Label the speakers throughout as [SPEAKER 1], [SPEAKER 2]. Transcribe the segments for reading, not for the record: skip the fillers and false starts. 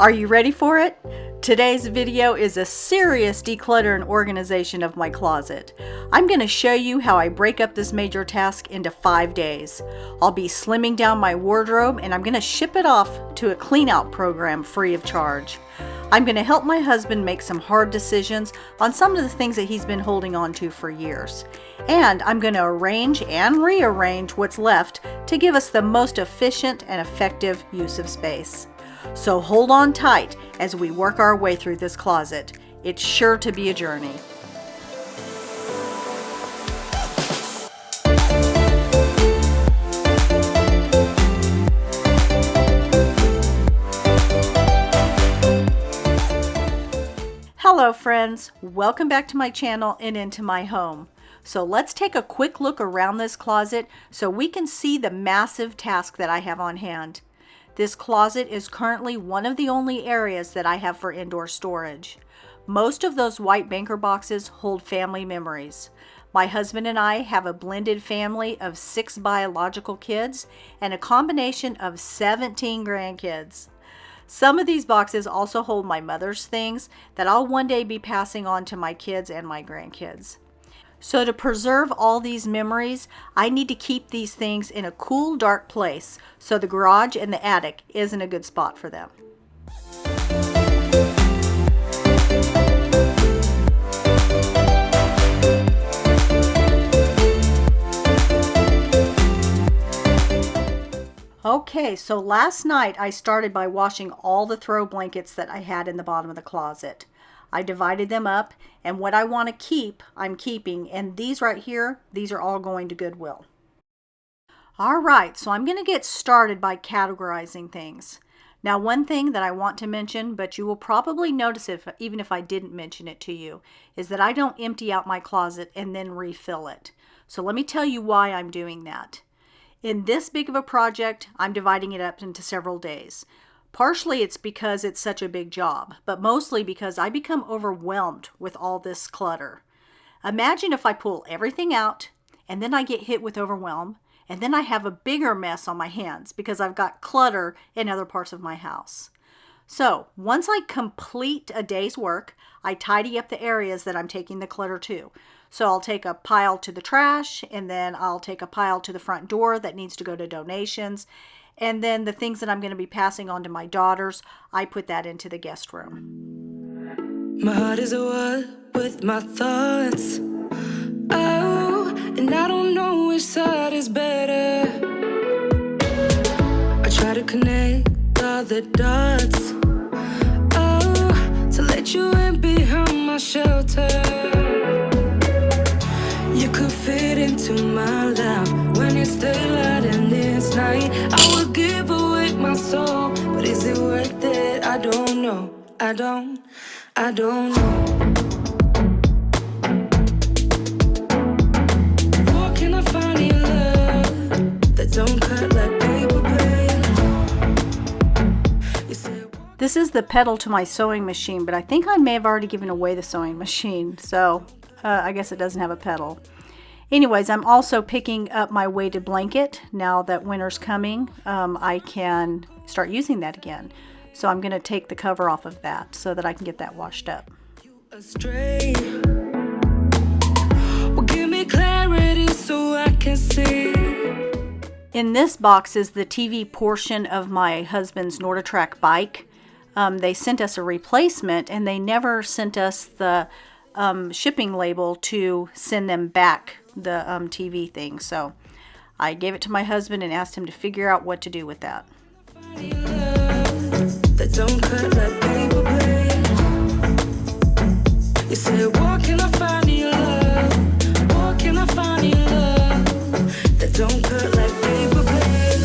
[SPEAKER 1] Are you ready for it? Today's video is a serious declutter and organization of my closet. I'm going to show you how I break up this major task into 5 days. I'll be slimming down my wardrobe and I'm going to ship it off to a clean out program free of charge. I'm going to help my husband make some hard decisions on some of the things that he's been holding on to for years. And I'm going to arrange and rearrange what's left to give us the most efficient and effective use of space. So hold on tight as we work our way through this closet. It's sure to be a journey. Hello friends, welcome back to my channel and into my home. So let's take a quick look around this closet so we can see the massive task that I have on hand. This closet is currently one of the only areas that I have for indoor storage. Most of those white banker boxes hold family memories. My husband and I have a blended family of 6 biological kids and a combination of 17 grandkids. Some of these boxes also hold my mother's things that I'll one day be passing on to my kids and my grandkids. So to preserve all these memories, I need to keep these things in a cool, dark place, so the garage and the attic isn't a good spot for them. Okay, so last night I started by washing all the throw blankets that I had in the bottom of the closet. I divided them up, and what I want to keep, I'm keeping, and these right here, these are all going to Goodwill. Alright, so I'm going to get started by categorizing things. Now one thing that I want to mention, but you will probably notice even if I didn't mention it to you, is that I don't empty out my closet and then refill it. So let me tell you why I'm doing that. In this big of a project, I'm dividing it up into several days. Partially it's because it's such a big job, but mostly because I become overwhelmed with all this clutter. Imagine if I pull everything out and then I get hit with overwhelm and then I have a bigger mess on my hands because I've got clutter in other parts of my house. So once I complete a day's work, I tidy up the areas that I'm taking the clutter to. So I'll take a pile to the trash, and then I'll take a pile to the front door that needs to go to donations. And then the things that I'm going to be passing on to my daughters, I put that into the guest room.
[SPEAKER 2] My heart is at war with my thoughts. Oh, and I don't know which side is better. I try to connect all the dots. Oh, to let you in behind my shelter. You could fit into my life when it's daylight and it's night. I would give away my soul, but is it worth it? I don't know. I don't know. Where can I find your love that don't cut like paper blade? You said,
[SPEAKER 1] this is the pedal to my sewing machine, but I think I may have already given away the sewing machine, so I guess it doesn't have a pedal. Anyways, I'm also picking up my weighted blanket. Now that winter's coming, I can start using that again. So I'm going to take the cover off of that so that I can get that washed up.
[SPEAKER 2] astray. Well, give me clarity so I can see.
[SPEAKER 1] In this box is the TV portion of my husband's Norditrack bike. They sent us a replacement and they never sent us the shipping label to send them back the TV thing. So I gave it to my husband and asked him to figure out what to do with that.
[SPEAKER 2] That don't cut like paper blade. You said, where can I find your love? Where can I find your love? That don't cut like paper blade.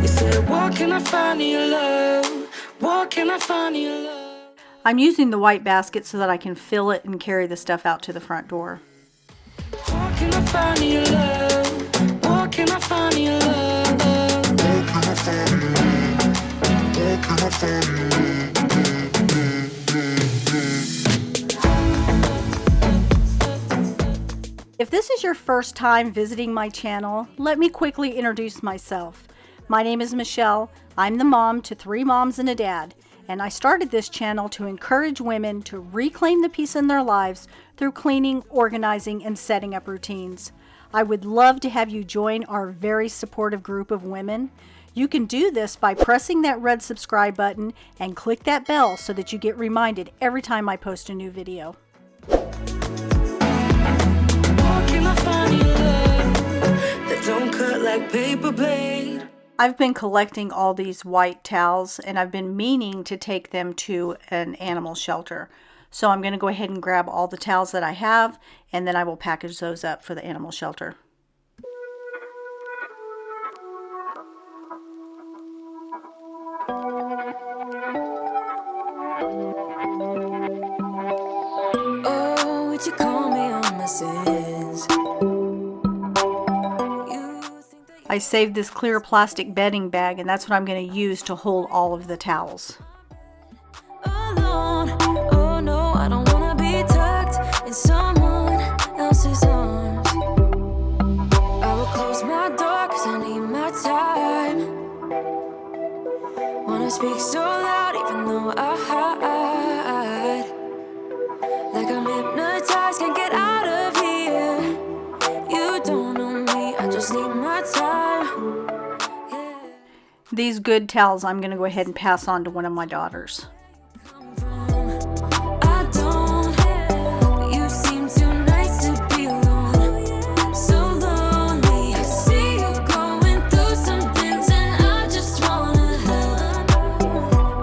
[SPEAKER 2] You said, where can I find your love? Where can I find your love?
[SPEAKER 1] I'm using the white basket so that I can fill it and carry the stuff out to the front door.
[SPEAKER 2] Where can I find your love? Where can I find your love? Where can I find your love? Where can I find your love?
[SPEAKER 1] If this is your first time visiting my channel, let me quickly introduce myself. My name is Michelle. I'm the mom to 3 moms and a dad, and I started this channel to encourage women to reclaim the peace in their lives through cleaning, organizing, and setting up routines. I would love to have you join our very supportive group of women. You can do this by pressing that red subscribe button and click that bell so that you get reminded every time I post a new video.
[SPEAKER 2] Don't cut like paper blade.
[SPEAKER 1] I've been collecting all these white towels and I've been meaning to take them to an animal shelter. So I'm going to go ahead and grab all the towels that I have and then I will package those up for the animal shelter.
[SPEAKER 2] Oh, would you call me on my sins?
[SPEAKER 1] I saved this clear plastic bedding bag and that's what I'm going to use to hold all of the towels.
[SPEAKER 2] Alone. Oh no, I don't wanna be tucked in someone else's arms. I will close my door cause I need my time. Wanna speak so loud even though I hide. Like I'm hypnotized, can't get out of here. You don't know me, I just need my time.
[SPEAKER 1] These good towels I'm going to go ahead and pass on to one of my daughters.
[SPEAKER 2] I don't, you seem too nice to be alone. So lonely, I see you going through some things and I just wanna help.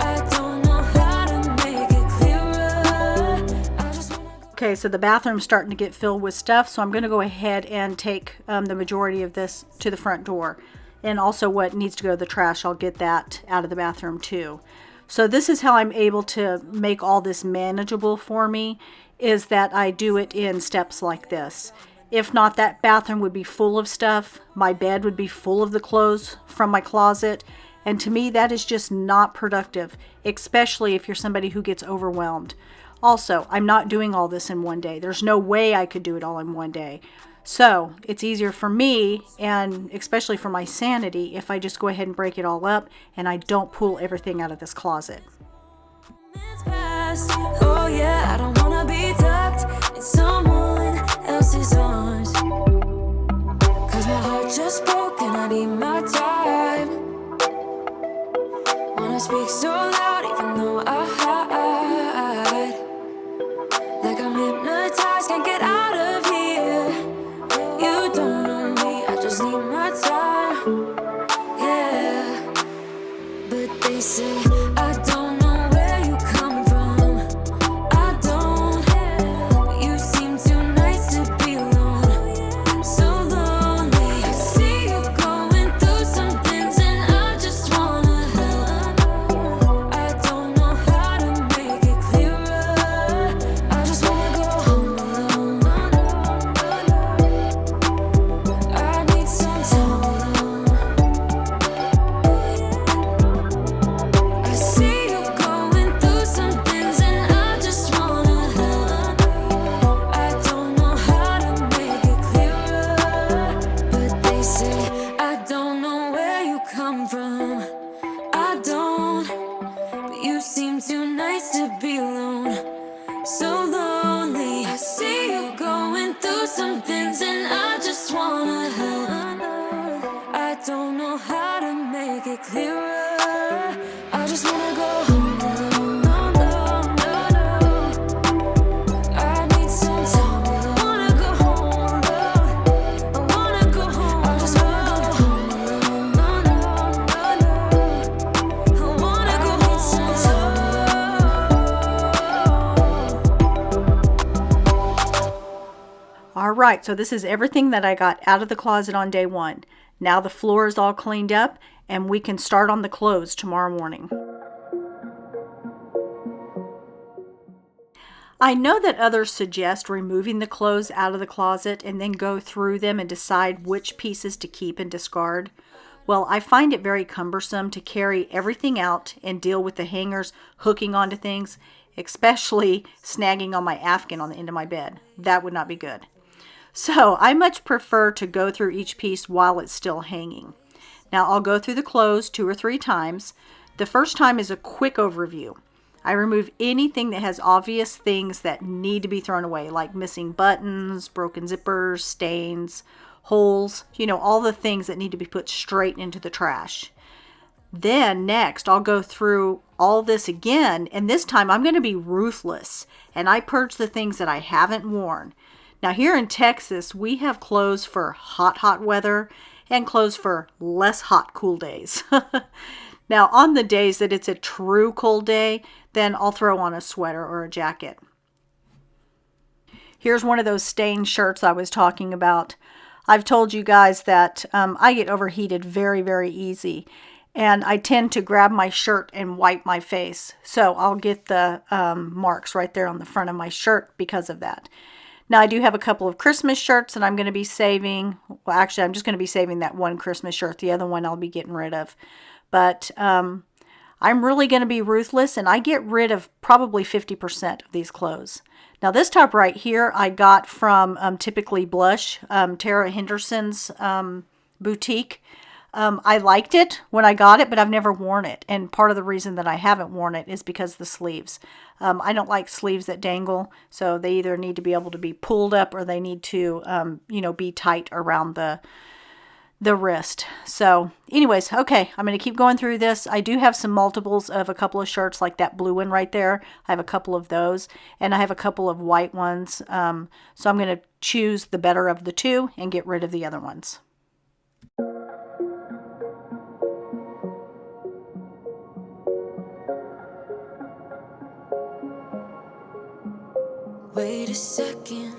[SPEAKER 2] I don't know how to make it clearer. I just wanna go.
[SPEAKER 1] Okay, so the bathroom's starting to get filled with stuff, so I'm going to go ahead and take the majority of this to the front door. And also what needs to go to the trash, I'll get that out of the bathroom too. So this is how I'm able to make all this manageable for me, is that I do it in steps like this. If not, that bathroom would be full of stuff. My bed would be full of the clothes from my closet. And to me, that is just not productive, especially if you're somebody who gets overwhelmed. Also, I'm not doing all this in one day. There's no way I could do it all in one day. So it's easier for me, and especially for my sanity, if I just go ahead and break it all up and I don't pull everything out of this closet.
[SPEAKER 2] Oh yeah, I don't wanna be tucked in someone else's arms. Cause my heart just broke and I need my time. Wanna speak so loud even though I hide. Like I'm hypnotized, can't get out of here. You don't know me, I just need my time. Yeah, but they say I don't know where you come from. I don't, but you seem too nice to be alone. So lonely, I see you going through some things and I just wanna help. I don't know how to make it clearer. I just wanna go home alone. I need some time alone. I see you going through some things and I just wanna help. I don't know how to make it clearer, but they say I don't know where you come from. I don't, but you seem too nice to be alone. So lonely, I see you going through some things and I just wanna help. I don't know how to make it clearer. I just wanna go home alone. I need some time. I wanna go home alone. I wanna go home. I just wanna go home alone. I wanna go home. Some time.
[SPEAKER 1] Alright, so this is everything that I got out of the closet on day 1. Now the floor is all cleaned up and we can start on the clothes tomorrow morning. I know that others suggest removing the clothes out of the closet and then go through them and decide which pieces to keep and discard. Well, I find it very cumbersome to carry everything out and deal with the hangers hooking onto things, especially snagging on my Afghan on the end of my bed. That would not be good. So I much prefer to go through each piece while it's still hanging. Now I'll go through the clothes 2 or 3 times. The first time is a quick overview. I remove anything that has obvious things that need to be thrown away, like missing buttons, broken zippers, stains, holes, all the things that need to be put straight into the trash. Then next, I'll go through all this again, and this time I'm going to be ruthless, and I purge the things that I haven't worn. Now here in Texas, we have clothes for hot weather and clothes for less hot, cool days. Now on the days that it's a true cold day, then I'll throw on a sweater or a jacket. Here's one of those stained shirts I was talking about. I've told you guys that I get overheated very, very easy. And I tend to grab my shirt and wipe my face. So I'll get the marks right there on the front of my shirt because of that. Now I do have a couple of Christmas shirts that I'm going to be saving. Well, actually, I'm just going to be saving that one Christmas shirt. The other one I'll be getting rid of. But I'm really going to be ruthless, and I get rid of probably 50% of these clothes. Now this top right here I got from Typically Blush, Tara Henderson's boutique. I liked it when I got it, but I've never worn it. And part of the reason that I haven't worn it is because of the sleeves. I don't like sleeves that dangle, so they either need to be able to be pulled up or they need to, be tight around the wrist. So anyways, okay, I'm going to keep going through this. I do have some multiples of a couple of shirts like that blue one right there. I have a couple of those, and I have a couple of white ones. So I'm going to choose the better of the two and get rid of the other ones.
[SPEAKER 2] Wait a second,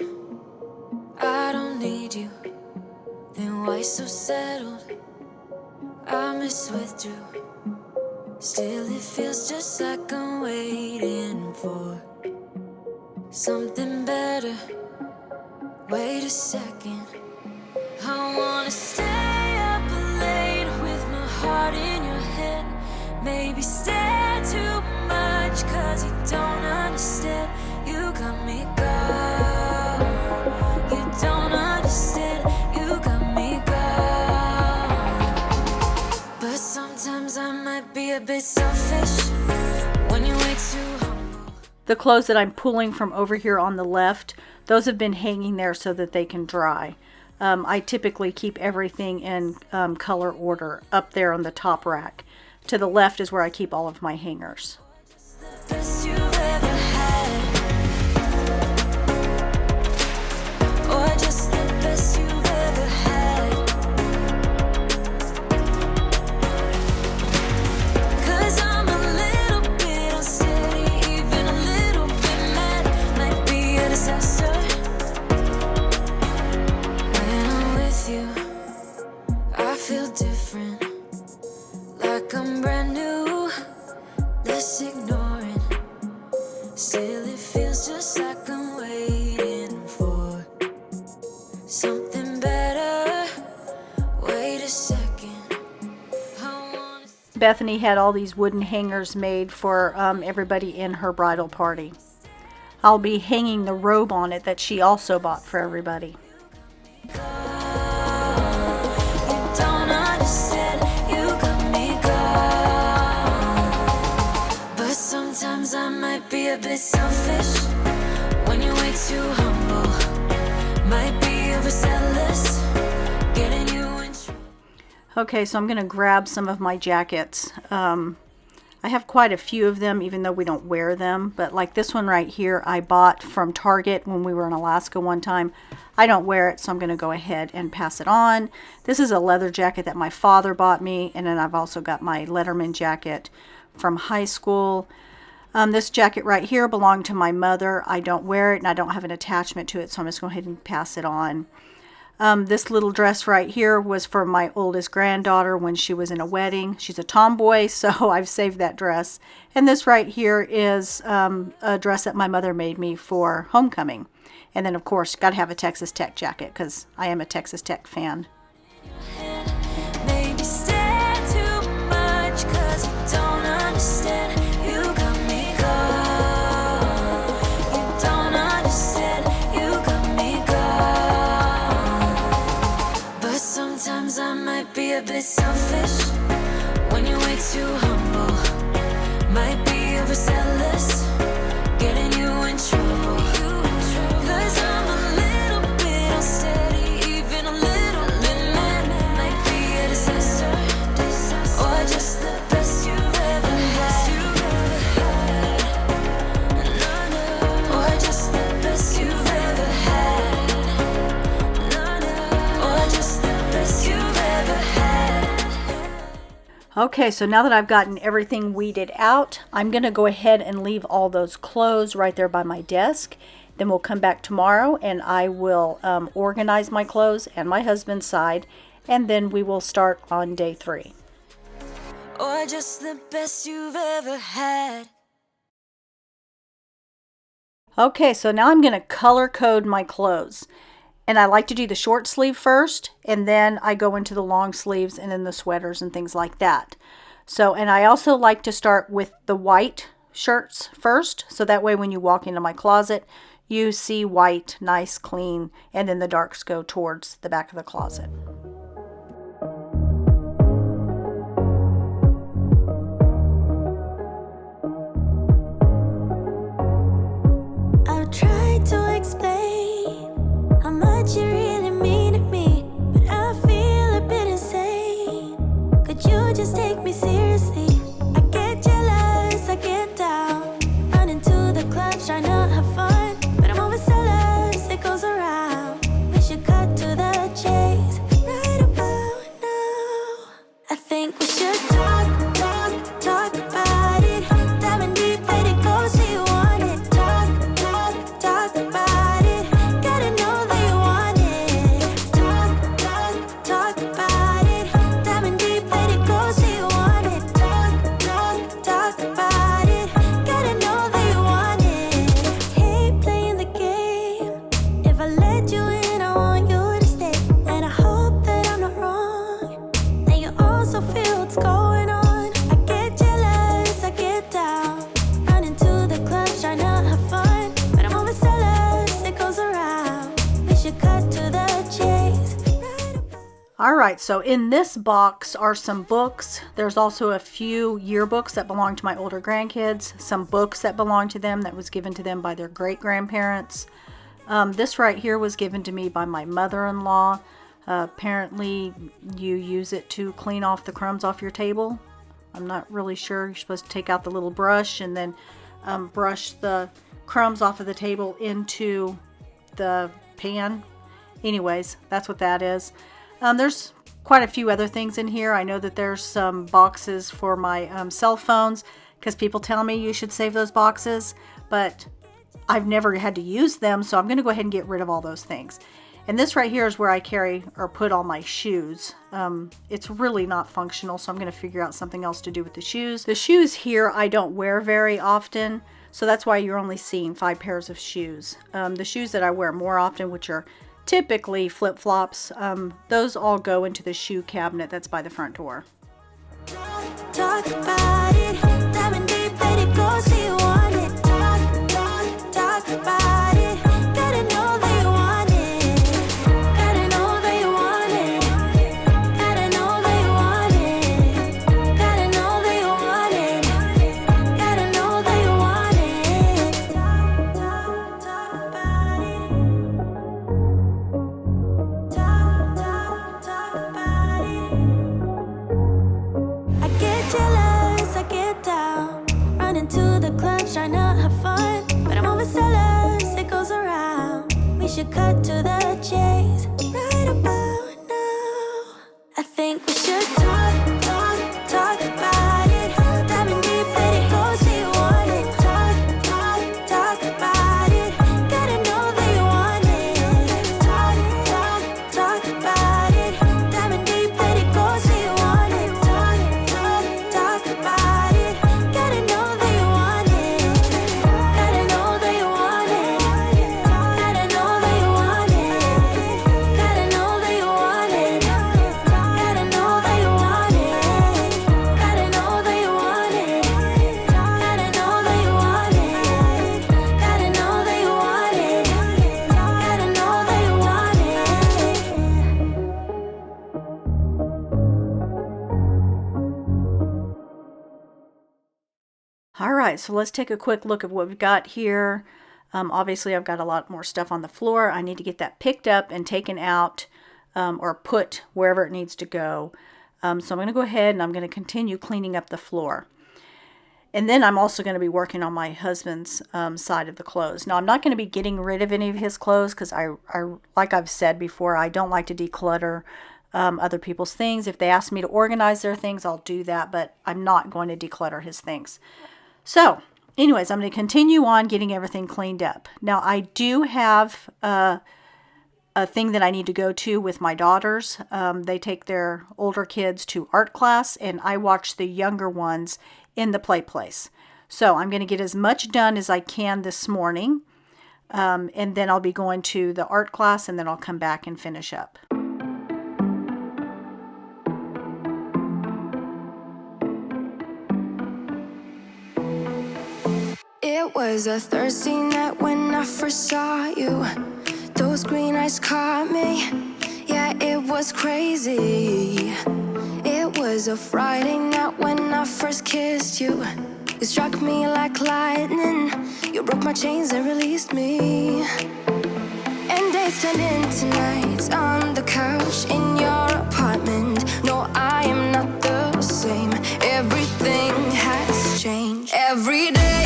[SPEAKER 2] I don't need you. Then why so settled? I withdrew. Still it feels just like I'm waiting for something better. Wait a second, I wanna stay up late with my heart in your head. Maybe stare too much cause you don't understand. You got me gone. You don't understand. You got me gone. But sometimes I might be a bit selfish when you're way too humble.
[SPEAKER 1] The clothes that I'm pulling from over here on the left, those have been hanging there so that they can dry. I typically keep everything in color order up there on the top rack. To the left is where I keep all of my hangers.
[SPEAKER 2] The best you've ever had. Or just the best you've ever had. 'Cause I'm a little bit unsteady, even a little bit mad. Might be a disaster. When I'm with you, I feel different. Like I'm brand new, less ignoring. Still it feels just like I'm waiting for something better. Wait a second,
[SPEAKER 1] Bethany had all these wooden hangers made for everybody in her bridal party. I'll be hanging the robe on it that she also bought for everybody.
[SPEAKER 2] I might be a bit selfish when you're way too humble. Might be overzealous, getting you in trouble.
[SPEAKER 1] Okay, so I'm going to grab some of my jackets. I have quite a few of them, even though we don't wear them. But like this one right here, I bought from Target when we were in Alaska one time. I don't wear it, so I'm going to go ahead and pass it on. This is a leather jacket that my father bought me. And then I've also got my Letterman jacket from high school. This jacket right here belonged to my mother. I don't wear it and I don't have an attachment to it, so I'm just going to go ahead and pass it on. This little dress right here was for my oldest granddaughter when she was in a wedding. She's a tomboy, so I've saved that dress. And this right here is a dress that my mother made me for homecoming. And then, of course, got to have a Texas Tech jacket because I am a Texas Tech fan.
[SPEAKER 2] Maybe stare too much 'cause you don't understand. You don't understand, you got me gone.
[SPEAKER 1] Okay, so now that I've gotten everything weeded out, I'm going to go ahead and leave all those clothes right there by my desk. Then we'll come back tomorrow and I will organize my clothes and my husband's side, and then we will start on day 3.
[SPEAKER 2] Or just the best you've ever had.
[SPEAKER 1] Okay, so now I'm going to color code my clothes. And I like to do the short sleeve first, and then I go into the long sleeves and then the sweaters and things like that. So, and I also like to start with the white shirts first, so that way when you walk into my closet, you see white, nice, clean, and then the darks go towards the back of the closet.
[SPEAKER 2] I've tried to explain how much you really mean to me, but I feel a bit insane. Could you just take me seriously? I get jealous, I get down, running to the clubs trying to have fun, but I'm always jealous, it goes around. We should cut to the chase right about now. I think we should talk about it. Diving deep, let it go, so you want it. Talk about it. Gotta know that you want it. Talk about it. Diving deep, let it go, so you want it. Talk about it. Gotta know that you want it. Hate playing the game. If I let you in, I want you to stay. And I hope that I'm not wrong, that you also feel what's going on. I get jealous, I get down, running to the clubs trying to have fun, but I'm always jealous, it goes around. We should cut to the chase right about.
[SPEAKER 1] Alright, so in this box are some books. There's also a few yearbooks that belong to my older grandkids, some books that belong to them that was given to them by their great-grandparents. This right here was given to me by my mother-in-law. Apparently you use it to clean off the crumbs off your table. I'm not really sure. You're supposed to take out the little brush and then brush the crumbs off of the table into the pan. Anyways, that's what that is. There's quite a few other things in here. I know that there's some boxes for my cell phones, because people tell me you should save those boxes, but I've never had to use them, so I'm going to go ahead and get rid of all those things. And this right here is where I carry or put all my shoes. It's really not functional, so I'm going to figure out something else to do with the shoes. The shoes here I don't wear very often, so that's why you're only seeing 5 pairs of shoes. The shoes that I wear more often, which are typically flip-flops, those all go into the shoe cabinet that's by the front door.
[SPEAKER 2] Talk about it. Diving deep, let it go, so you want it. Talk about it. Gotta know that you want it. Gotta know that you want it. Gotta know that you want it. Gotta know that you want it. Gotta know that you want it. Talk about it. Talk about it. I get jealous, I get down, running to the clubs trying to have fun, but I'm always jealous, it goes around. We should cut to the chase right about now. I think we should talk about it. Diving deep, let it go, so you want it. Talk about it. Gotta know that you want it. Talk about it. Diving deep, let it go, so you want it. Talk about it. Gotta know that you want it. Gotta know that you want it. Gotta know that you want it. Gotta know that you want it. Gotta know that you want it. Gotta know that you want it. Gotta know that you want it. Gotta know that you want it. Gotta know that you want it.
[SPEAKER 1] Alright, so let's take a quick look at what we've got here. Obviously I've got a lot more stuff on the floor. I need to get that picked up and taken out or put wherever it needs to go. So I'm going to go ahead and I'm going to continue cleaning up the floor. And then I'm also going to be working on my husband's side of the clothes. Now I'm not going to be getting rid of any of his clothes because I like I've said before, I don't like to declutter other people's things. If they ask me to organize their things, I'll do that, but I'm not going to declutter his things. So anyways, I'm going to continue on getting everything cleaned up. Now, I do have a thing that I need to go to with my daughters. They take their older kids to art class, and I watch the younger ones in the play place. So I'm going to get as much done as I can this morning, and then I'll be going to the art class, and then I'll come back and finish up.
[SPEAKER 2] It was a Thursday night when I first saw you. Those green eyes caught me. Yeah, it was crazy. It was a Friday night when I first kissed you. You struck me like lightning. You broke my chains and released me. And days turned into nights on the couch in your apartment. No, I am not the same. Everything has changed. Every day,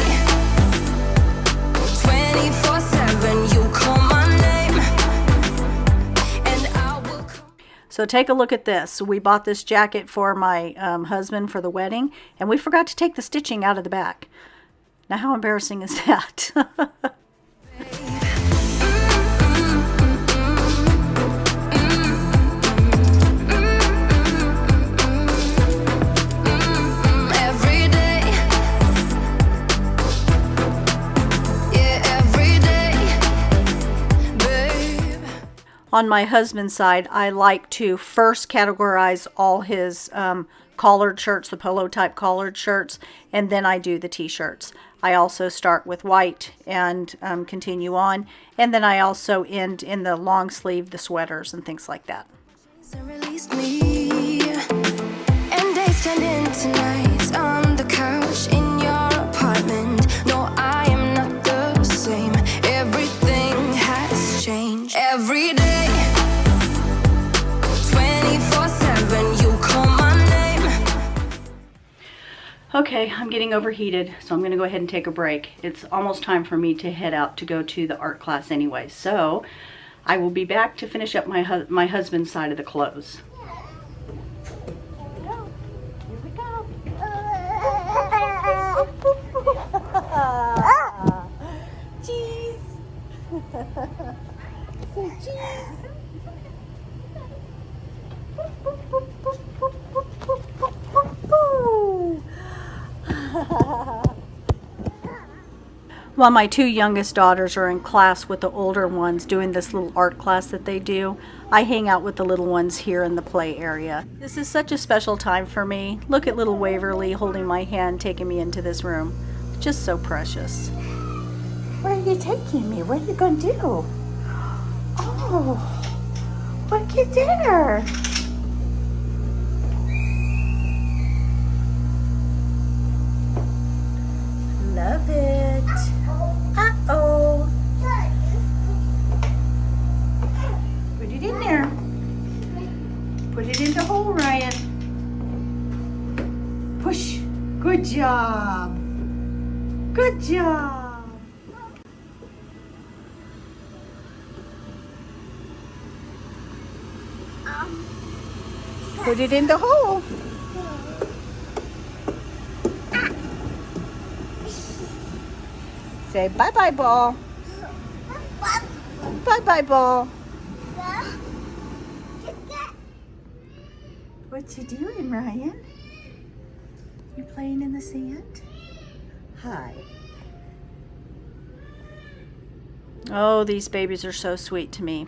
[SPEAKER 2] 24/7, you call my name, and I will come.
[SPEAKER 1] So take a look at this. We bought this jacket for my husband for the wedding, and we forgot to take the stitching out of the back. Now, how embarrassing is that? On my husband's side, I like to first categorize all his collared shirts, the polo type collared shirts, and then I do the t-shirts. I also start with white and continue on, and then I also end in the long sleeve, the sweaters and things like that.
[SPEAKER 2] Released me, and days turned into nights on the couch in your apartment. No, I am not the same. Everything has changed. Every day, 24/7, you call my name.
[SPEAKER 1] Okay, I'm getting overheated, so I'm going to go ahead and take a break. It's almost time for me to head out to go to the art class anyway, so I will be back to finish up my husband's side of the clothes. Here we go. Cheese. Say cheese. While my two youngest daughters are in class with the older ones doing this little art class that they do, I hang out with the little ones here in the play area. This is such a special time for me. Look at little Waverly holding my hand, taking me into this room. Just so precious. Where are you taking me? What are you going to do? Oh, look at dinner. Love it. Uh-oh. Put it in there. Put it in the hole, Ryan. Push. Good job. Good job. Put it in the hole. Say bye-bye, ball. Bye-bye, ball. What you doing, Ryan? You playing in the sand? Hi. Oh, these babies are so sweet to me.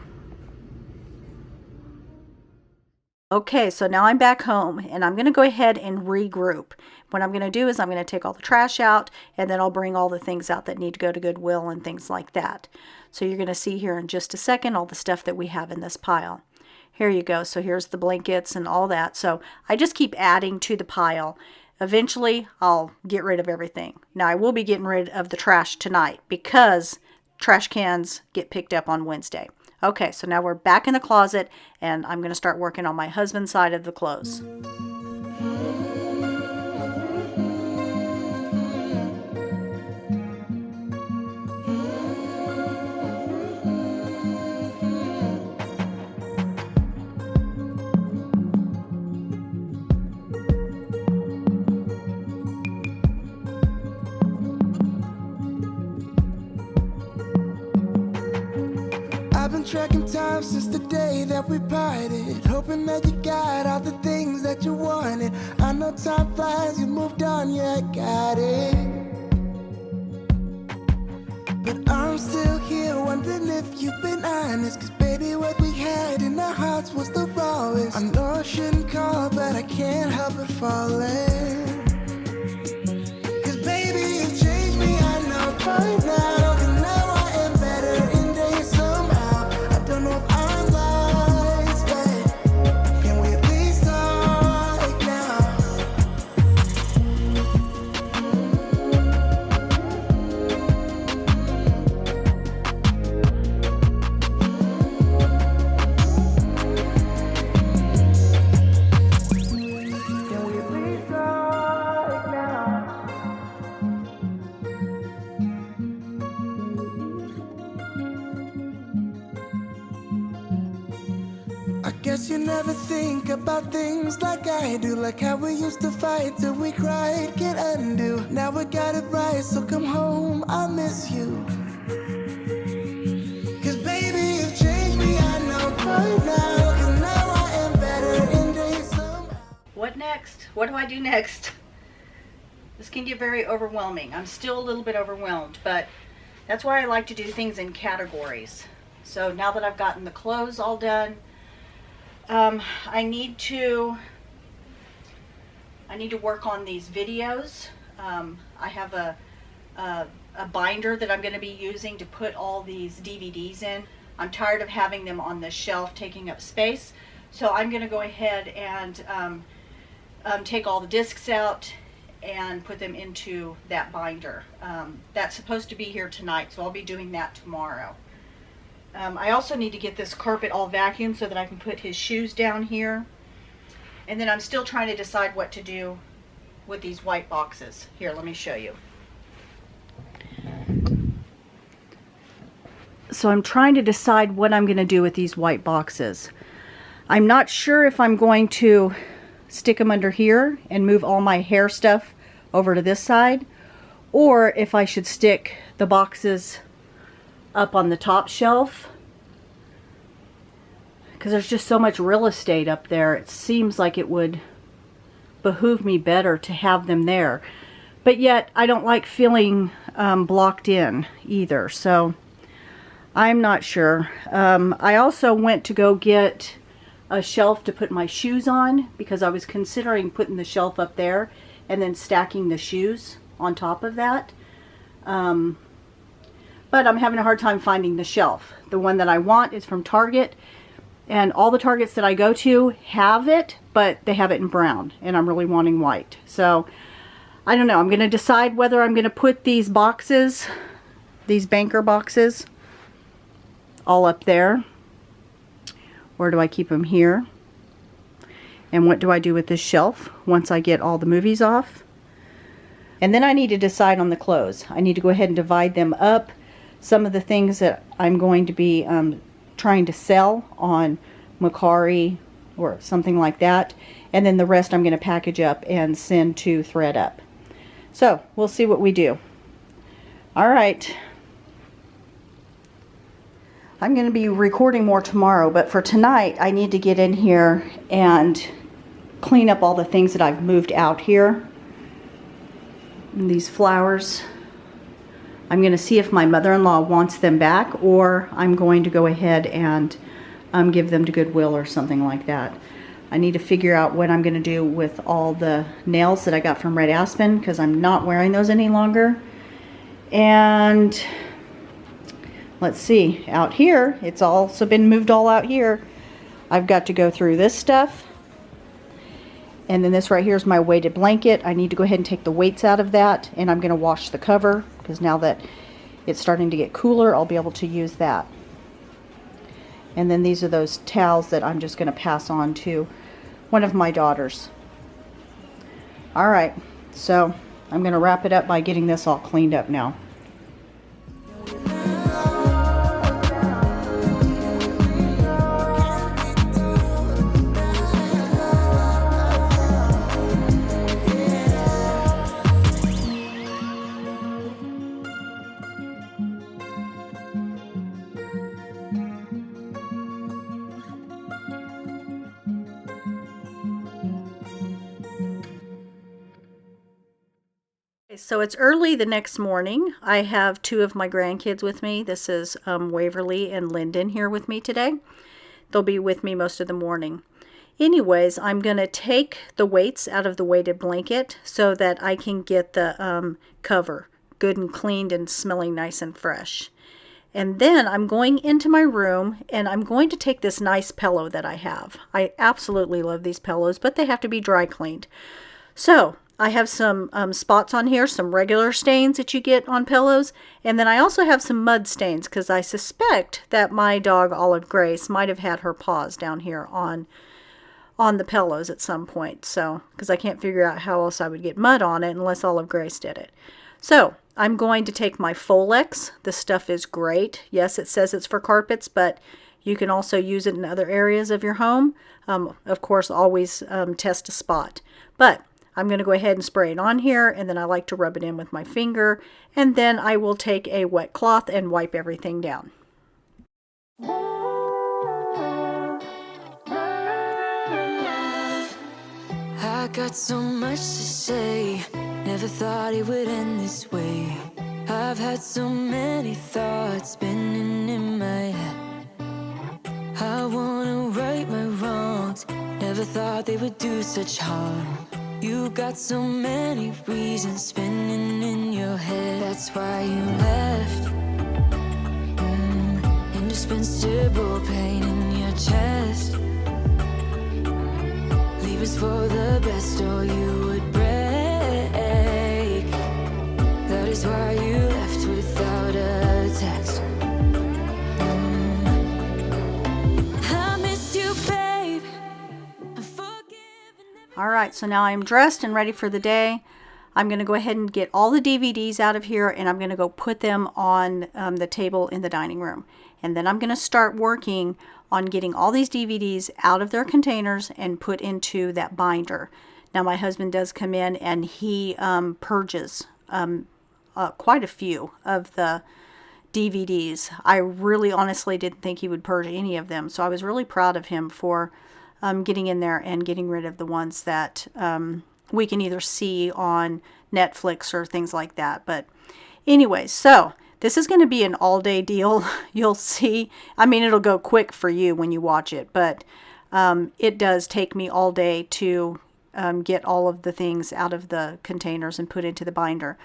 [SPEAKER 1] Okay, so now I'm back home, and I'm going to go ahead and regroup. What I'm going to do is I'm going to take all the trash out, and then I'll bring all the things out that need to go to Goodwill and things like that. So you're going to see here in just a second all the stuff that we have in this pile. Here you go. So here's the blankets and all that. So I just keep adding to the pile. Eventually, I'll get rid of everything. Now, I will be getting rid of the trash tonight because trash cans get picked up on Wednesday. Okay, so now we're back in the closet, and I'm going to start working on my husband's side of the clothes.
[SPEAKER 2] tracking time since the day that we parted, hoping that you got all the things that you wanted. I know time flies, you moved on, yeah, I got it. But I'm still here wondering if you've been honest, 'cause baby, what we had in our hearts was the rawest. I know I shouldn't call, but I can't help but fall in. 'Cause baby, you changed me, I know by now. And now I am better in days somehow. I don't know if I'm lost, but can we at least talk now? I guess you never think about things like I do, like how we used to fight till we cried, can't undo. Now we got it right, so come home, I miss you. 'Cause baby, you've changed me, I know right now. 'Cause now I am better in days somehow.
[SPEAKER 1] What next? What do I do next? This can get very overwhelming. I'm still a little bit overwhelmed, but that's why I like to do things in categories. So now that I've gotten the clothes all done, I need to work on these videos. I have a binder that I'm going to be using to put all these DVDs in. I'm tired of having them on the shelf taking up space, so I'm going to go ahead and take all the discs out and put them into that binder. That's supposed to be here tonight, so I'll be doing that tomorrow. I also need to get this carpet all vacuumed so that I can put his shoes down here. And then I'm still trying to decide what to do with these white boxes. Here, let me show you. So I'm trying to decide what I'm going to do with these white boxes. I'm not sure if I'm going to stick them under here and move all my hair stuff over to this side, or if I should stick the boxes up on the top shelf, because there's just so much real estate up there. It seems like it would behoove me better to have them there, but yet I don't like feeling blocked in either, so I'm not sure. I also went to go get a shelf to put my shoes on, because I was considering putting the shelf up there and then stacking the shoes on top of that. But I'm having a hard time finding the shelf. The one that I want is from Target, and all the Targets that I go to have it, but they have it in brown, and I'm really wanting white. So I don't know. I'm going to decide whether I'm going to put these boxes, these banker boxes, all up there, or do I keep them here? And what do I do with this shelf once I get all the movies off? And then I need to decide on the clothes. I need to go ahead and divide them up. Some of the things that I'm going to be trying to sell on Mercari or something like that. And then the rest I'm going to package up and send to ThreadUp. So we'll see what we do. All right. I'm going to be recording more tomorrow, but for tonight I need to get in here and clean up all the things that I've moved out here. And these flowers, I'm going to see if my mother-in-law wants them back, or I'm going to go ahead and give them to Goodwill or something like that. I need to figure out what I'm going to do with all the nails that I got from Red Aspen, because I'm not wearing those any longer. And let's see, out here, it's also been moved all out here. I've got to go through this stuff. And then this right here is my weighted blanket. I need to go ahead and take the weights out of that, and I'm going to wash the cover, because now that it's starting to get cooler, I'll be able to use that. And then these are those towels that I'm just going to pass on to one of my daughters. Alright, so I'm going to wrap it up by getting this all cleaned up now. So it's early the next morning. I have two of my grandkids with me. This is Waverly and Lyndon here with me today. They'll be with me most of the morning. Anyways, I'm going to take the weights out of the weighted blanket so that I can get the cover good and cleaned and smelling nice and fresh. And then I'm going into my room and I'm going to take this nice pillow that I have. I absolutely love these pillows, but they have to be dry cleaned. So I have some spots on here, some regular stains that you get on pillows. And then I also have some mud stains because I suspect that my dog Olive Grace might have had her paws down here on the pillows at some point. So, because I can't figure out how else I would get mud on it unless Olive Grace did it. So I'm going to take my Folex. This stuff is great. Yes, it says it's for carpets, but you can also use it in other areas of your home. Of course, always test a spot. But I'm going to go ahead and spray it on here, and then I like to rub it in with my finger, and then I will take a wet cloth and wipe everything down.
[SPEAKER 2] I got so much to say, never thought it would end this way. I've had so many thoughts spinning in my head. I wanna right my wrongs, never thought they would do such harm. You got so many reasons spinning in your head. That's why you left. Indispensable pain in your chest. Leave us for the best or you would break. That is why you left without a text. I miss you, babe.
[SPEAKER 1] Alright, so now I'm dressed and ready for the day. I'm going to go ahead and get all the DVDs out of here, and I'm going to go put them on the table in the dining room. And then I'm going to start working on getting all these DVDs out of their containers and put into that binder. Now my husband does come in and he purges quite a few of the DVDs. I really honestly didn't think he would purge any of them, so I was really proud of him for getting in there and getting rid of the ones that we can either see on Netflix or things like that. But anyways, so this is going to be an all-day deal. You'll see. I mean, it'll go quick for you when you watch it, but it does take me all day to get all of the things out of the containers and put into the binder.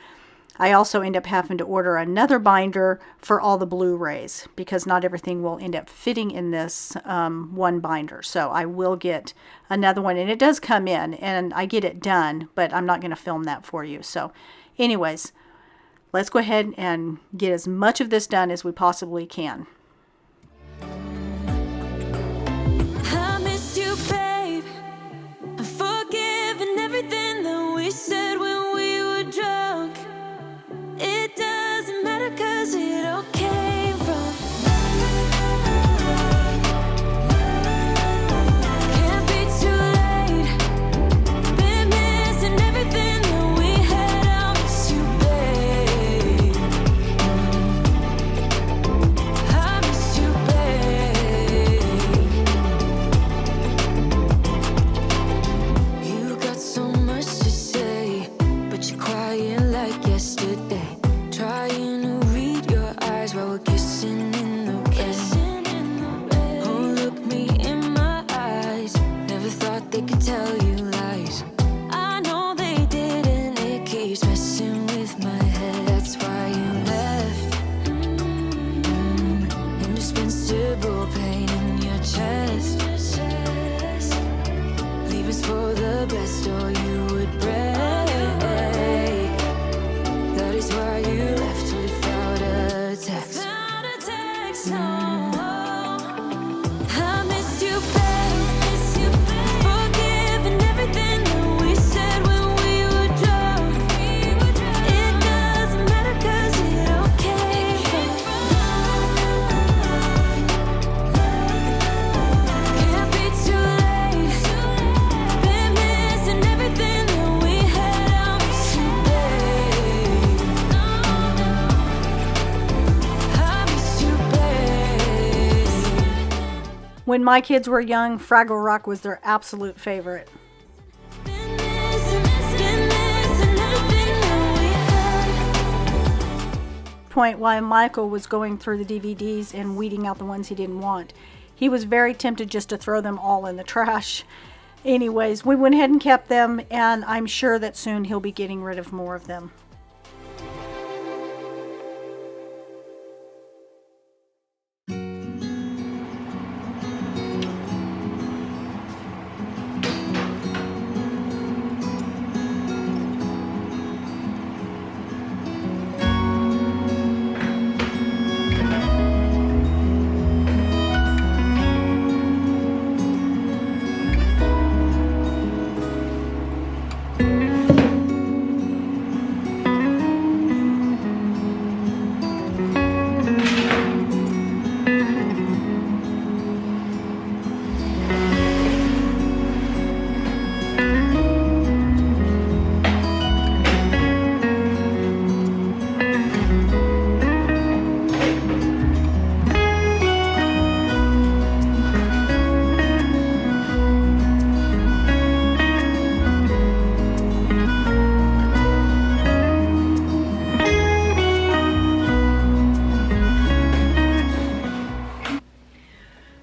[SPEAKER 1] I also end up having to order another binder for all the Blu-rays because not everything will end up fitting in this one binder. So I will get another one, and it does come in and I get it done, but I'm not going to film that for you. So anyways, let's go ahead and get as much of this done as we possibly can.
[SPEAKER 2] I miss you, babe. I'm forgiving everything that we said when we were drunk. It doesn't matter 'cause it all came from. Can't be too late. Been missing everything that we had. I'll miss you, babe. I miss you, babe. You got so much to say, but you're quiet like yesterday. Trying to read your eyes while we're kissing in the rain. Oh, look me in my eyes. Never thought they could tell you lies. I know they did, and it keeps messing with my head. That's why you left. Indispensable pain in your chest. Leave us for the best or you would break. That is why you left without a text. Without a text, no. I miss you, babe. Forgiving everything that we said when we were drunk. It doesn't matter 'cause it all came from. Can't be too late. Been missing everything that we had. I'll miss you, babe. I miss you, babe.
[SPEAKER 1] When my kids were young, Fraggle Rock was their absolute favorite.
[SPEAKER 2] Been missing everything that we
[SPEAKER 1] point, while Michael was going through the DVDs and weeding out the ones he didn't want, he was very tempted just to throw them all in the trash. Anyways, we went ahead and kept them, and I'm sure that soon he'll be getting rid of more of them.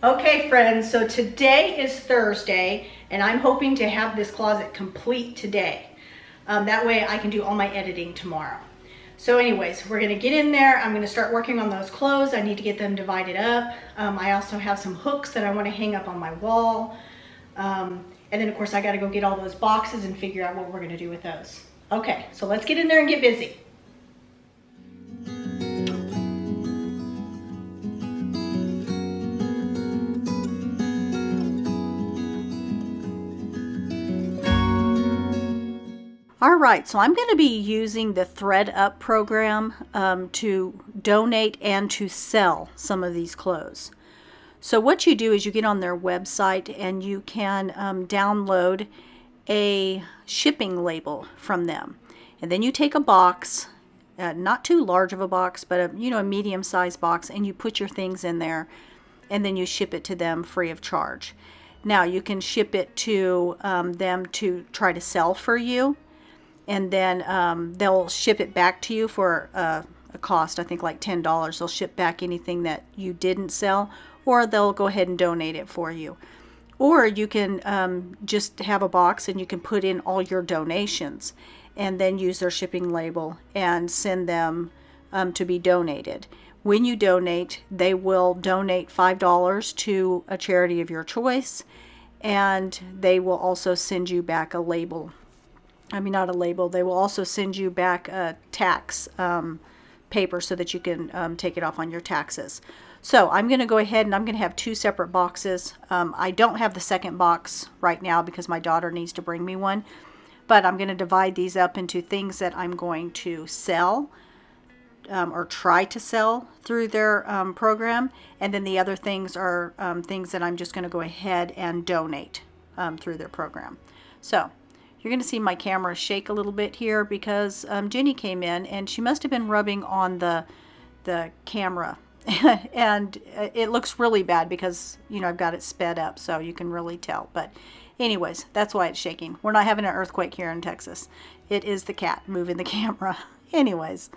[SPEAKER 1] Okay friends, so today is Thursday and I'm hoping to have this closet complete today. That way I can do all my editing tomorrow. So anyways, we're gonna get in there. I'm gonna start working on those clothes. I need to get them divided up. I also have some hooks that I wanna hang up on my wall. And then of course I gotta go get all those boxes and figure out what we're gonna do with those. Okay, so let's get in there and get busy. All right, so I'm going to be using the ThreadUp program to donate and to sell some of these clothes. So what you do is you get on their website and you can download a shipping label from them. And then you take a box, not too large of a box, but a medium-sized box, and you put your things in there, and then you ship it to them free of charge. Now you can ship it to them to try to sell for you. And then they'll ship it back to you for a cost, I think like $10. They'll ship back anything that you didn't sell, or they'll go ahead and donate it for you. Or you can just have a box and you can put in all your donations and then use their shipping label and send them to be donated. When you donate, they will donate $5 to a charity of your choice, and they will also send you back a label. I mean, not a label. They will also send you back a tax paper so that you can take it off on your taxes. So I'm going to go ahead and I'm going to have two separate boxes. I don't have the second box right now because my daughter needs to bring me one. But I'm going to divide these up into things that I'm going to sell or try to sell through their program. And then the other things are things that I'm just going to go ahead and donate through their program. So you're going to see my camera shake a little bit here because Jenny came in and she must have been rubbing on the camera and it looks really bad because I've got it sped up so you can really tell. But anyways, that's why it's shaking. We're not having an earthquake here in Texas. It is the cat moving the camera. Anyways.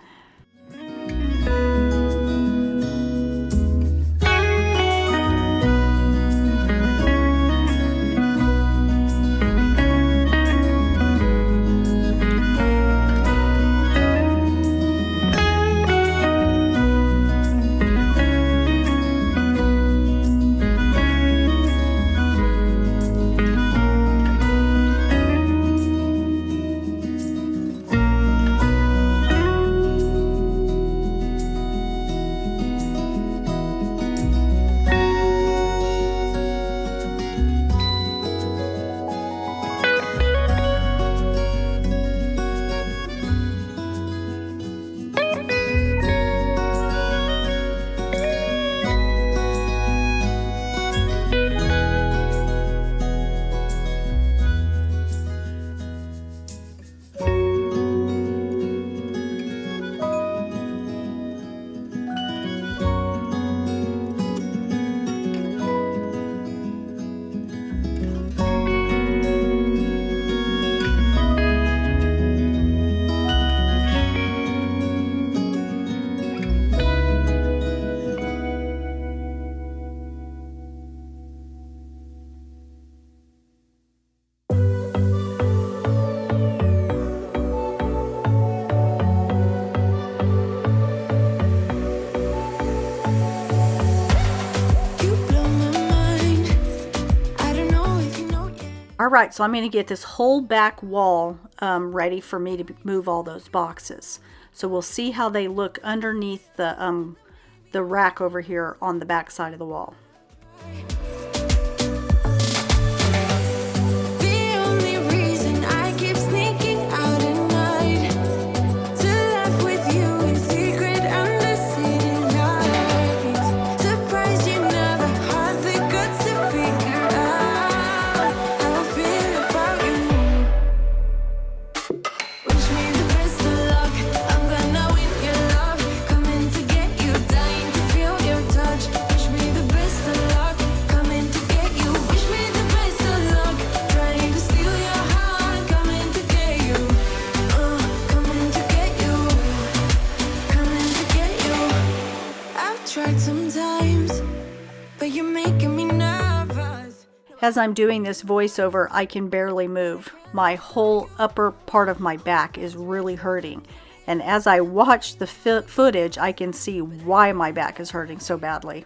[SPEAKER 1] All right, so I'm going to get this whole back wall ready for me to move all those boxes. So we'll see how they look underneath the rack over here on the back side of the wall. As I'm doing this voiceover, I can barely move. My whole upper part of my back is really hurting. And as I watch the footage, I can see why my back is hurting so badly.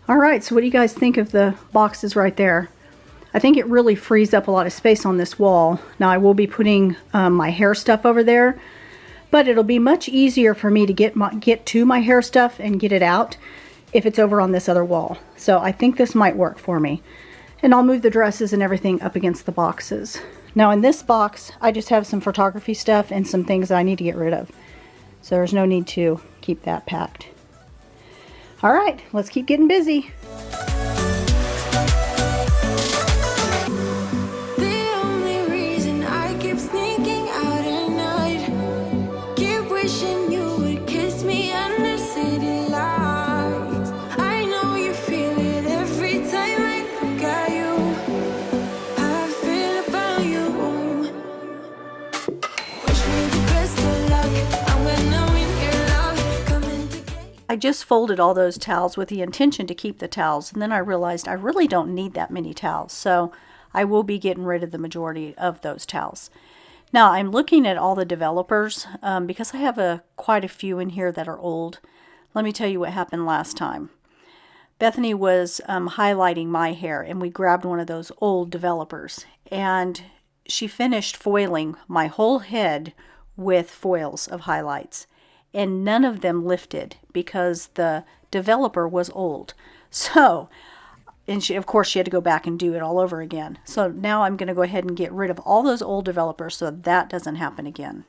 [SPEAKER 1] Alright, so what do you guys think of the boxes right there? I think it really frees up a lot of space on this wall. Now I will be putting my hair stuff over there, but it'll be much easier for me to get to my hair stuff and get it out if it's over on this other wall. So I think this might work for me. And I'll move the dresses and everything up against the boxes. Now in this box, I just have some photography stuff and some things that I need to get rid of. So there's no need to keep that packed. All right, let's keep getting busy. I just folded all those towels with the intention to keep the towels, and then I realized I really don't need that many towels, so I will be getting rid of the majority of those towels. Now I'm looking at all the developers because I have quite a few in here that are old. Let me tell you what happened last time. Bethany was highlighting my hair, and we grabbed one of those old developers, and she finished foiling my whole head with foils of highlights. And none of them lifted because the developer was old. So, and of course she had to go back and do it all over again. So now I'm going to go ahead and get rid of all those old developers so that doesn't happen again.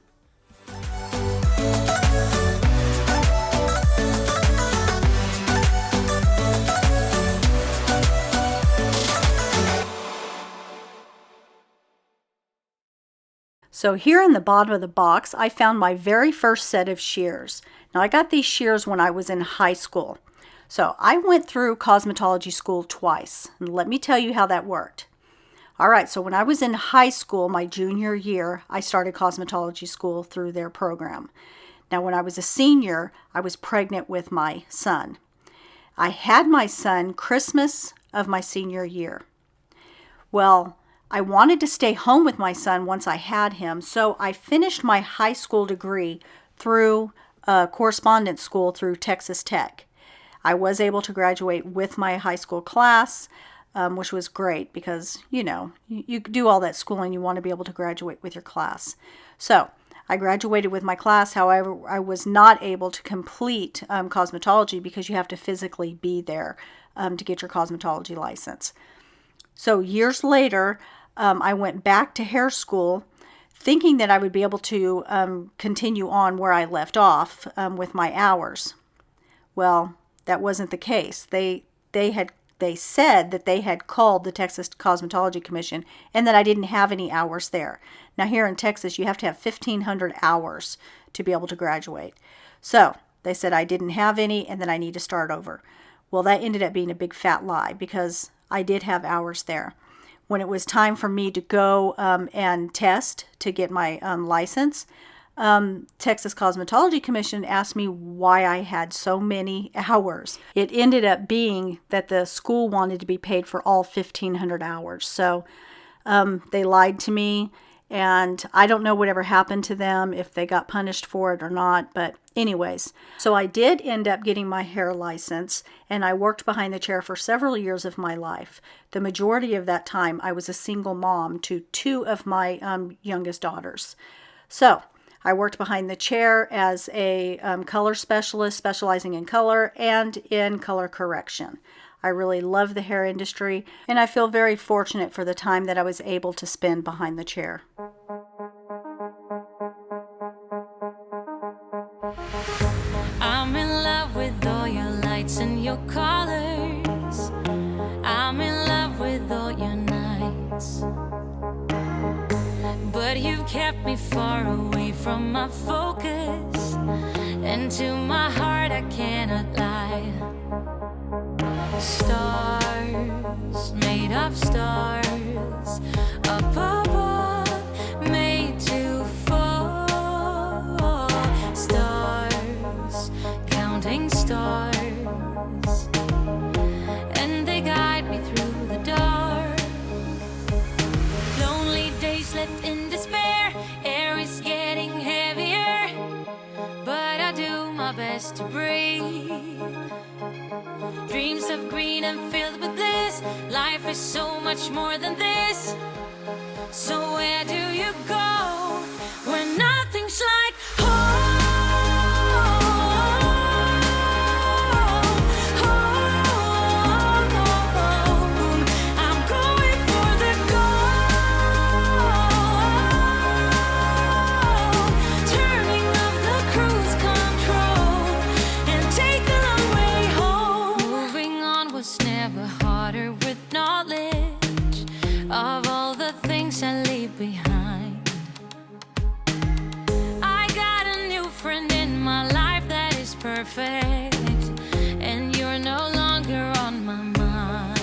[SPEAKER 1] So here in the bottom of the box, I found my very first set of shears. Now I got these shears when I was in high school. So I went through cosmetology school twice. And let me tell you how that worked. All right, so when I was in high school, my junior year, I started cosmetology school through their program. Now when I was a senior, I was pregnant with my son. I had my son Christmas of my senior year. Well, I wanted to stay home with my son once I had him, so I finished my high school degree through correspondence school through Texas Tech. I was able to graduate with my high school class, which was great because, you know, you do all that schooling, you want to be able to graduate with your class. So I graduated with my class. However, I was not able to complete cosmetology because you have to physically be there to get your cosmetology license. So years later, I went back to hair school thinking that I would be able to continue on where I left off with my hours. Well, that wasn't the case. They said that they had called the Texas Cosmetology Commission and that I didn't have any hours there. Now here in Texas, you have to have 1,500 hours to be able to graduate. So they said I didn't have any and that I need to start over. Well, that ended up being a big fat lie because I did have hours there. When it was time for me to go and test to get my license, Texas Cosmetology Commission asked me why I had so many hours. It ended up being that the school wanted to be paid for all 1,500 hours. So they lied to me, and I don't know whatever happened to them, if they got punished for it or not. But anyways, so I did end up getting my hair license, and I worked behind the chair for several years of my life. The majority of that time, I was a single mom to 2 of my youngest daughters. So I worked behind the chair as a color specialist, specializing in color and in color correction. I really love the hair industry, and I feel very fortunate for the time that I was able to spend behind the chair.
[SPEAKER 2] I'm in love with all your lights and your colors. I'm in love with all your nights. But you've kept me far away from my focus, and to my heart I cannot lie. Stars, made of stars, up above, made to fall. Stars, counting stars, and they guide me through the dark. Lonely days left in despair, air is getting heavier, but I do my best to breathe. Dreams of green and filled with bliss, life is so much more than this. So where do you go when nothing's like home? I'm going for the gold, turning off the cruise control and take the long way home. Moving on was never harder with knowledge of all the things I leave behind. I got a new friend in my life that is perfect, and you're no longer on my mind.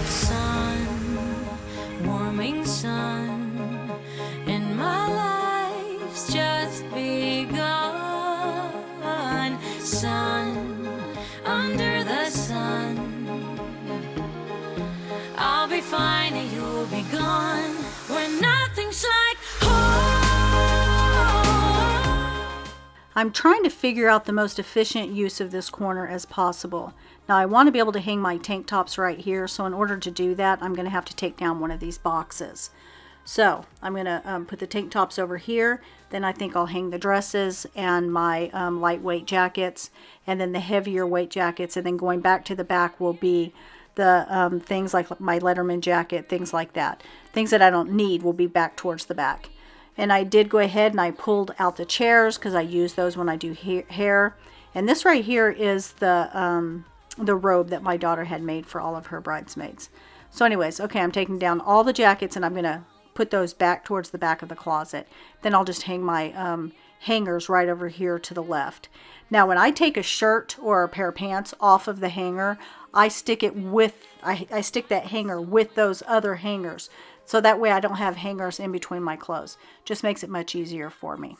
[SPEAKER 2] Sun, warming sun, and my life's just begun. Sun, under the sun, I'll be fine and you'll be gone when nothing's like home.
[SPEAKER 1] I'm trying to figure out the most efficient use of this corner as possible. Now I want to be able to hang my tank tops right here, so in order to do that I'm going to have to take down one of these boxes. So I'm going to put the tank tops over here, then I think I'll hang the dresses and my lightweight jackets, and then the heavier weight jackets, and then going back to the back will be the things like my Letterman jacket, things like that. Things that I don't need will be back towards the back. And I did go ahead and I pulled out the chairs because I use those when I do hair. And this right here is the robe that my daughter had made for all of her bridesmaids. So anyways, okay, I'm taking down all the jackets and I'm going to put those back towards the back of the closet. Then I'll just hang my hangers right over here to the left. Now when I take a shirt or a pair of pants off of the hanger, I stick it with, I stick that hanger with those other hangers. So that way I don't have hangers in between my clothes. Just makes it much easier for me.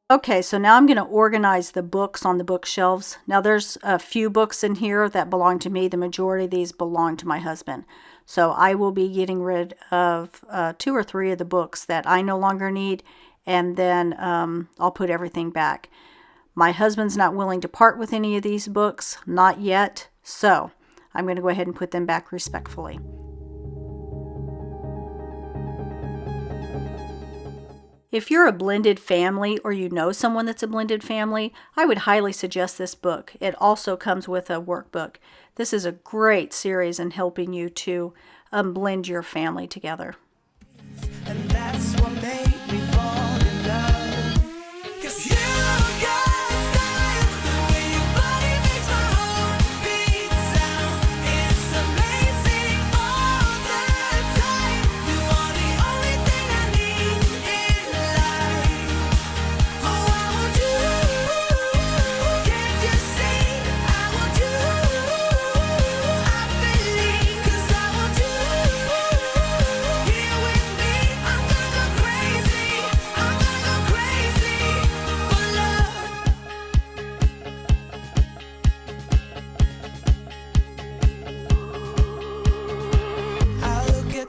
[SPEAKER 1] Okay, so now I'm going to organize the books on the bookshelves. Now there's a few books in here that belong to me. The majority of these belong to my husband. So I will be getting rid of 2 or 3 of the books that I no longer need, and then I'll put everything back. My husband's not willing to part with any of these books, not yet, so I'm going to go ahead and put them back respectfully. If you're a blended family or you know someone that's a blended family, I would highly suggest this book. It also comes with a workbook. This is a great series in helping you to blend your family together.
[SPEAKER 3] And that's what made me fall in love. 'Cause you got style, the way your body makes my heart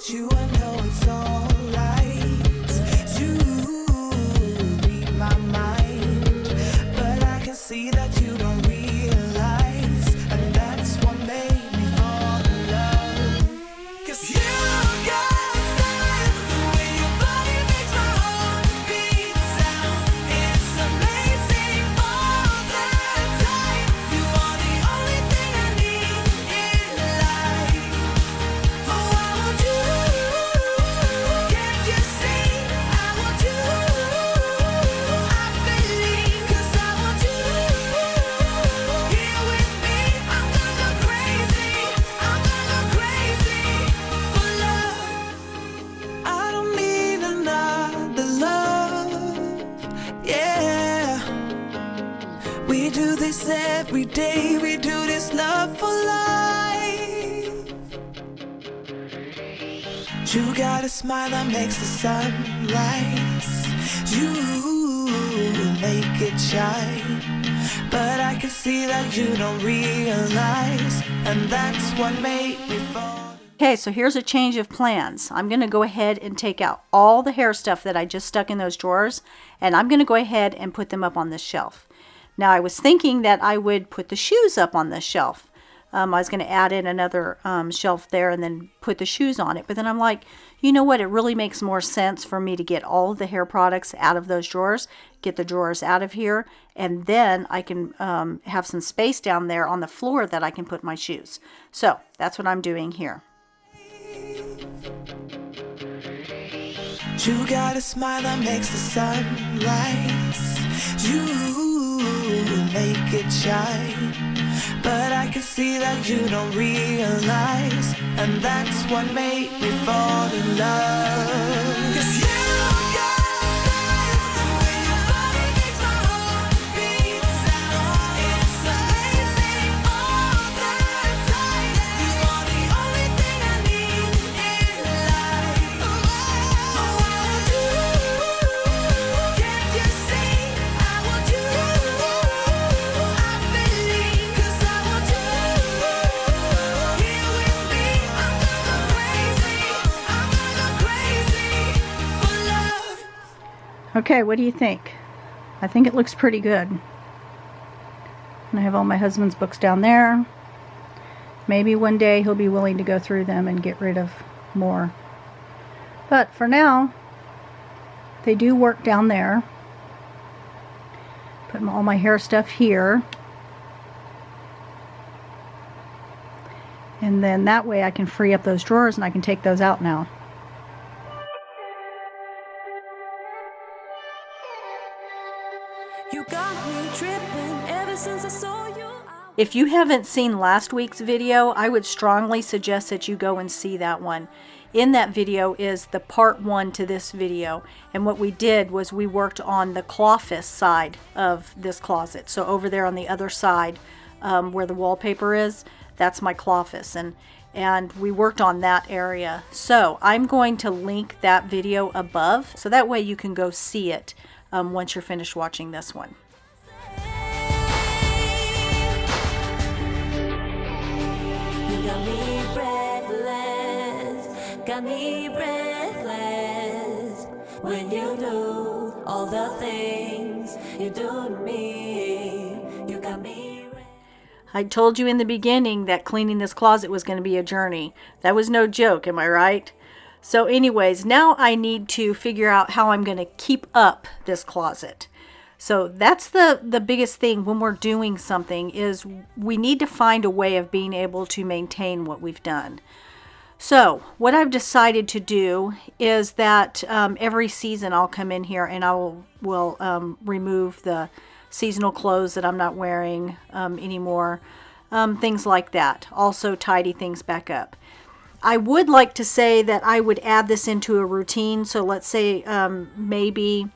[SPEAKER 3] you, I know it's alright. You read my mind, but I can see that you don't realize, and that's what made me fall in love. 'Cause you got style, the way your body makes my heart beat sound. It's amazing all the time. You are the only thing I need in life. Oh, I want you. Can't you see? I want you. I believe, 'cause I want you here with me. I'm gonna go crazy. I'm gonna go crazy for love. I don't need another love. Yeah. We do this every day. We do this love for life. You got a smile that makes the sun rise. You make it shine, but I can see that you don't realize, and that's what made me fall.
[SPEAKER 1] Okay, so here's a change of plans. I'm going to go ahead and take out all the hair stuff that I just stuck in those drawers, and I'm going to go ahead and put them up on this shelf. Now, I was thinking that I would put the shoes up on this shelf. I was going to add in another shelf there and then put the shoes on it. But then I'm like, you know what? It really makes more sense for me to get all of the hair products out of those drawers, get the drawers out of here, and then I can have some space down there on the floor that I can put my shoes. So that's what I'm doing here.
[SPEAKER 3] You got a smile that makes the sun rise. You make it shine, but I can see that you don't realize, and that's what made me fall in love. 'Cause you got style, the way your body makes my heart beat sound. It's amazing all the time. You are the only thing I need in life. Oh, I want you. Can't you see? I want you. I believe, 'cause I want you here with me. I'm gonna go crazy. I'm gonna go crazy for love.
[SPEAKER 1] Okay, what do you think? I think it looks pretty good. And I have all my husband's books down there. Maybe one day he'll be willing to go through them and get rid of more. But for now, they do work down there. Put all my hair stuff here. And then that way I can free up those drawers and I can take those out now.
[SPEAKER 2] You got me tripping ever since I saw you.
[SPEAKER 1] If you haven't seen last week's video, I would strongly suggest that you go and see that one. In that video is the part 1 to this video, and what we did was we worked on the closet side of this closet. So over there on the other side where the wallpaper is, that's my closet, and we worked on that area. So I'm going to link that video above so that way you can go see it once you're finished watching this one.
[SPEAKER 2] You got me breathless, got me breathless. When you do all the things you do to me, you got me.
[SPEAKER 1] I told you in the beginning that cleaning this closet was going to be a journey. That was no joke, am I right? So anyways, now I need to figure out how I'm going to keep up this closet. So that's the biggest thing when we're doing something, is we need to find a way of being able to maintain what we've done. So what I've decided to do is that every season I'll come in here and I will remove the seasonal clothes that I'm not wearing anymore, things like that. Also tidy things back up. I would like to say that I would add this into a routine. So let's say maybe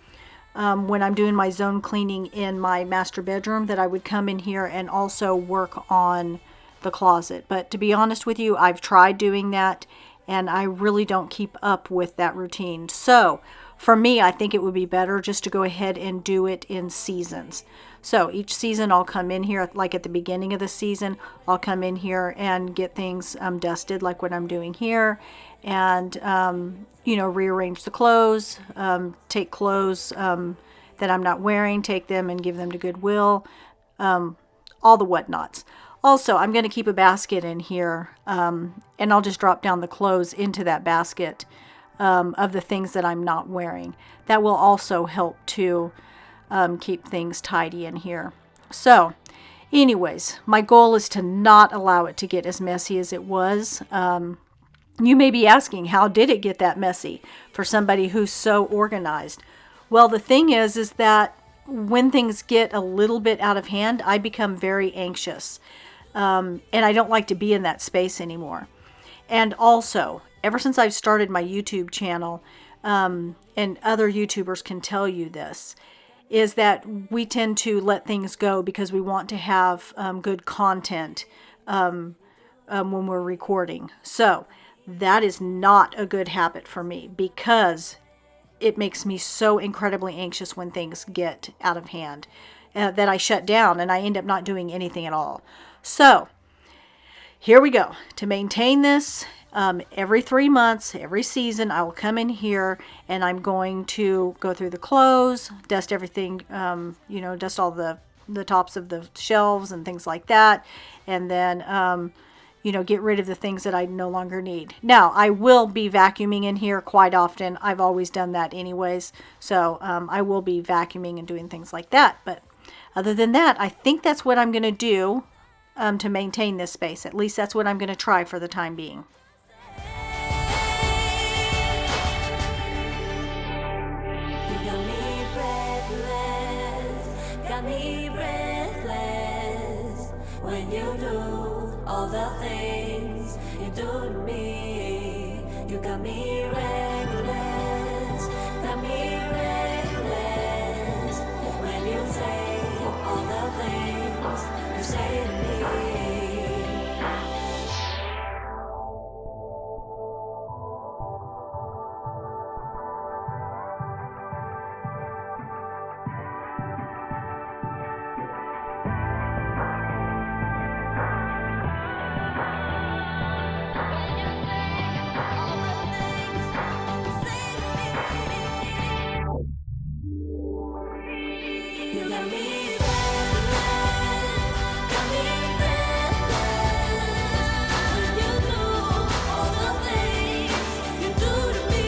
[SPEAKER 1] when I'm doing my zone cleaning in my master bedroom, that I would come in here and also work on the closet. But to be honest with you, I've tried doing that and I really don't keep up with that routine. So for me, I think it would be better just to go ahead and do it in seasons. So each season I'll come in here, like at the beginning of the season, I'll come in here and get things dusted like what I'm doing here, and you know, rearrange the clothes, take clothes that I'm not wearing, take them and give them to Goodwill, all the whatnots. Also, I'm going to keep a basket in here, and I'll just drop down the clothes into that basket of the things that I'm not wearing. That will also help to keep things tidy in here. So anyways, my goal is to not allow it to get as messy as it was. You may be asking, how did it get that messy for somebody who's so organized? Well, the thing is that when things get a little bit out of hand, I become very anxious. And I don't like to be in that space anymore. And also, ever since I've started my YouTube channel, and other YouTubers can tell you this, is that we tend to let things go because we want to have good content when we're recording. So that is not a good habit for me, because it makes me so incredibly anxious when things get out of hand that I shut down and I end up not doing anything at all. So here we go. To maintain this, every 3 months, every season, I will come in here and I'm going to go through the clothes, dust everything, you know, dust all the tops of the shelves and things like that. And then, you know, get rid of the things that I no longer need. Now, I will be vacuuming in here quite often. I've always done that anyways. So I will be vacuuming and doing things like that. But other than that, I think that's what I'm going to do to maintain this space. At least that's what I'm going to try for the time being.
[SPEAKER 2] Got me breathless when you do all the things you do to me. You got me reckless, got me reckless when you say all the things you say to me. You got me when you do all the things you do to me.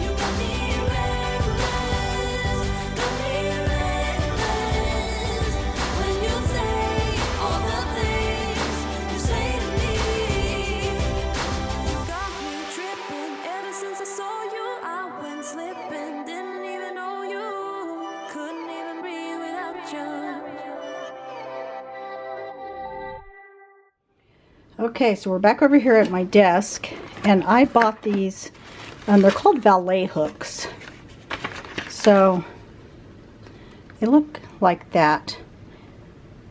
[SPEAKER 2] You got me reckless when you say all the things you say to me. You got me tripping ever since I saw you. I went slipping, didn't even know you. Couldn't even breathe without you.
[SPEAKER 1] Okay, so we're back over here at my desk, and I bought these, they're called valet hooks. So they look like that.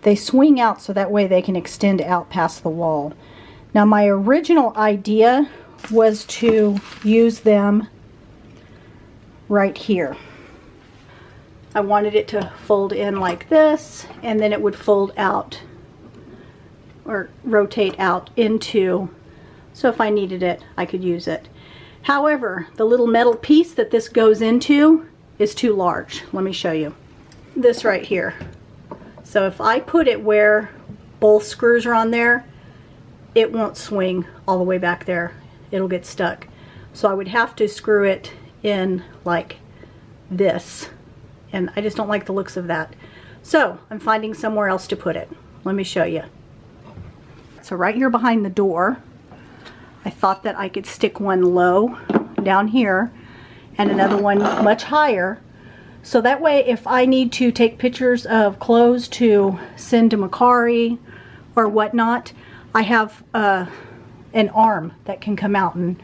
[SPEAKER 1] They swing out so that way they can extend out past the wall. Now my original idea was to use them right here. I wanted it to fold in like this, and then it would fold out or rotate out into, so if I needed it, I could use it. However, the little metal piece that this goes into is too large. Let me show you. This right here. So if I put it where both screws are on there, it won't swing all the way back there. It'll get stuck. So I would have to screw it in like this. And I just don't like the looks of that. So I'm finding somewhere else to put it. Let me show you. So right here behind the door, I thought that I could stick one low down here and another one much higher. So that way, if I need to take pictures of clothes to send to Macari or whatnot, I have an arm that can come out and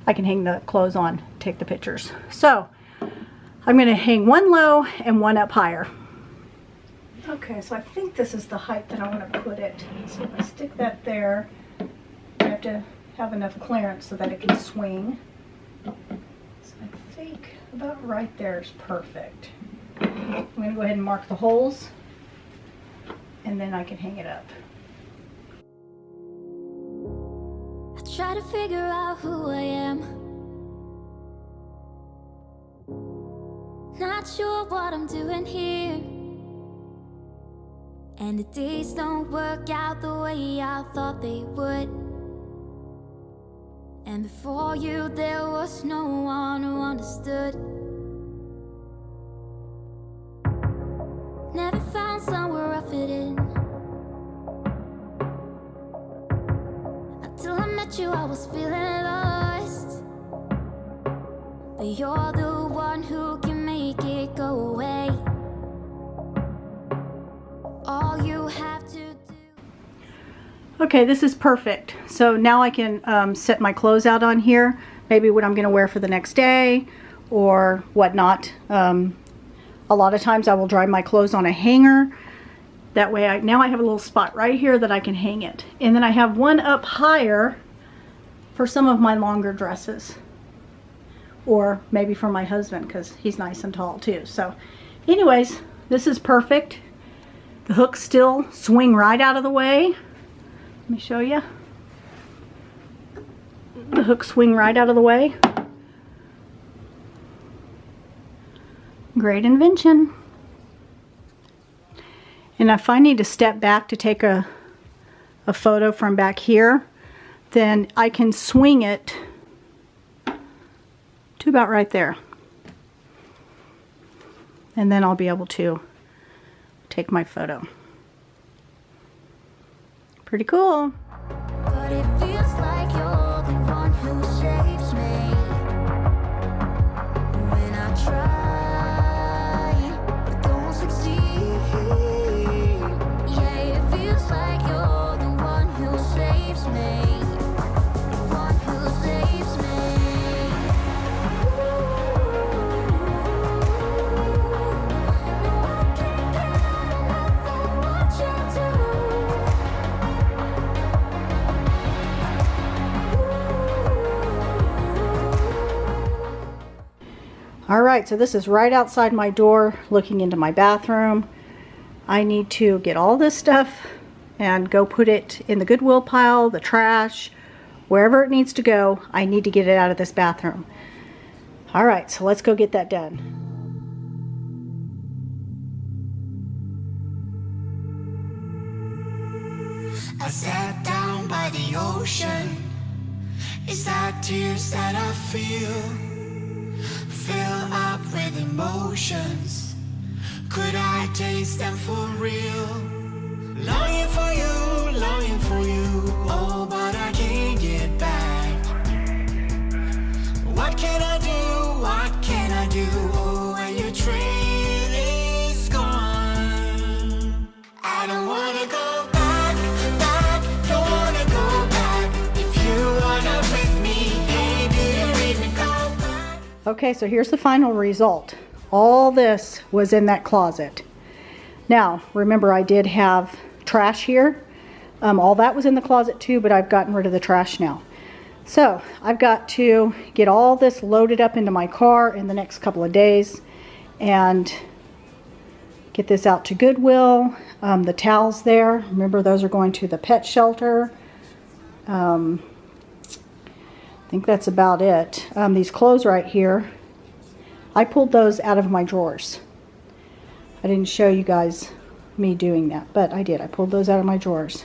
[SPEAKER 1] I can hang the clothes on, take the pictures. So I'm going to hang one low and one up higher. Okay, so I think this is the height that I want to put it. So if I stick that there, I have to have enough clearance so that it can swing. So I think about right there is perfect. I'm going to go ahead and mark the holes, and then I can hang it up.
[SPEAKER 2] I try to figure out who I am. Not sure what I'm doing here. And the days don't work out the way I thought they would. And before you there was no one who understood. Never found somewhere I fit in. Until I met you I was feeling lost. But you're the one who can make it go away. All you have to do.
[SPEAKER 1] Okay, this is perfect. So now I can set my clothes out on here. Maybe what I'm going to wear for the next day or whatnot. A lot of times I will dry my clothes on a hanger. That way now I have a little spot right here that I can hang it. And then I have one up higher for some of my longer dresses. Or maybe for my husband because he's nice and tall too. So anyways, this is perfect. The hooks still swing right out of the way. Let me show you. The hooks swing right out of the way. Great invention. And if I need to step back to take a photo from back here, then I can swing it to about right there. And then I'll be able to take my photo. Pretty cool.
[SPEAKER 2] But it feels like you're the one who shapes me. When I try, but don't succeed. Yeah, it feels like you're the one who saves me. The one who saves me. No, I can't get enough of what you do.
[SPEAKER 1] Alright, so this is right outside my door looking into my bathroom. I need to get all this stuff and go put it in the Goodwill pile, the trash, wherever it needs to go. I need to get it out of this bathroom. Alright, so let's go get that done.
[SPEAKER 3] I sat down by the ocean. Is that tears that I feel? Fill up with emotions. Could I taste them for real? Longing for you, oh, but I can't get back. What can I do, what can I do, oh, when your train is gone? I don't wanna go back, don't wanna go back. If you are not with me, hey, do you read me, go back?
[SPEAKER 1] Okay, so here's the final result. All this was in that closet. Now, remember I did have trash here. All that was in the closet too, but I've gotten rid of the trash now. So, I've got to get all this loaded up into my car in the next couple of days and get this out to Goodwill. The towels there, remember those are going to the pet shelter. I think that's about it. These clothes right here, I pulled those out of my drawers. I didn't show you guys me doing that, but I did. I pulled those out of my drawers.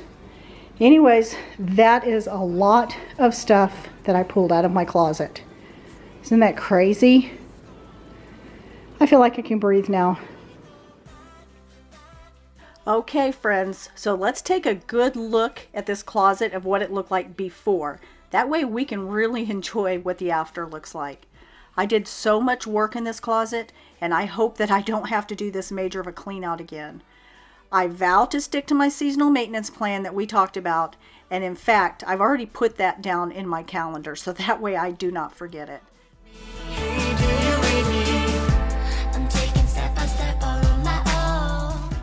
[SPEAKER 1] Anyways, that is a lot of stuff that I pulled out of my closet. Isn't that crazy? I feel like I can breathe now. Okay, friends, so let's take a good look at this closet of what it looked like before. That way we can really enjoy what the after looks like. I did so much work in this closet, and I hope that I don't have to do this major of a clean out again. I vow to stick to my seasonal maintenance plan that we talked about, and in fact, I've already put that down in my calendar, so that way I do not forget it.
[SPEAKER 3] Hey, do you read me? I'm taking step by step all on my own.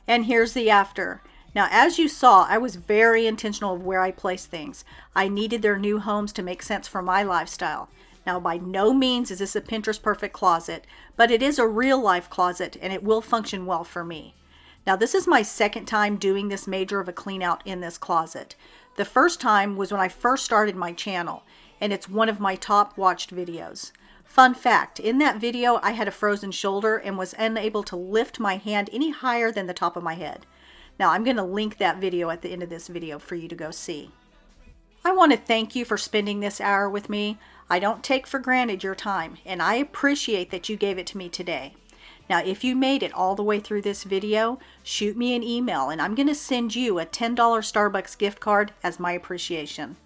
[SPEAKER 1] And here's the after. Now, as you saw, I was very intentional of where I placed things. I needed their new homes to make sense for my lifestyle. Now, by no means is this a Pinterest perfect closet, but it is a real life closet and it will function well for me. Now, this is my second time doing this major of a clean out in this closet. The first time was when I first started my channel, and it's one of my top watched videos. Fun fact, in that video I had a frozen shoulder and was unable to lift my hand any higher than the top of my head. Now, I'm going to link that video at the end of this video for you to go see. I want to thank you for spending this hour with me. I don't take for granted your time, and I appreciate that you gave it to me today. Now, if you made it all the way through this video, shoot me an email and I'm going to send you a $10 Starbucks gift card as my appreciation.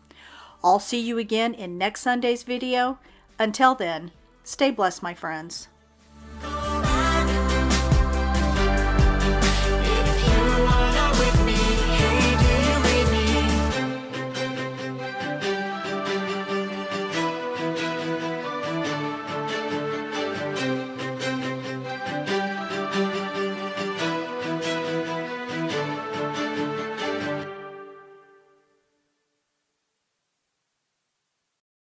[SPEAKER 1] I'll see you again in next Sunday's video. Until then, stay blessed, my friends.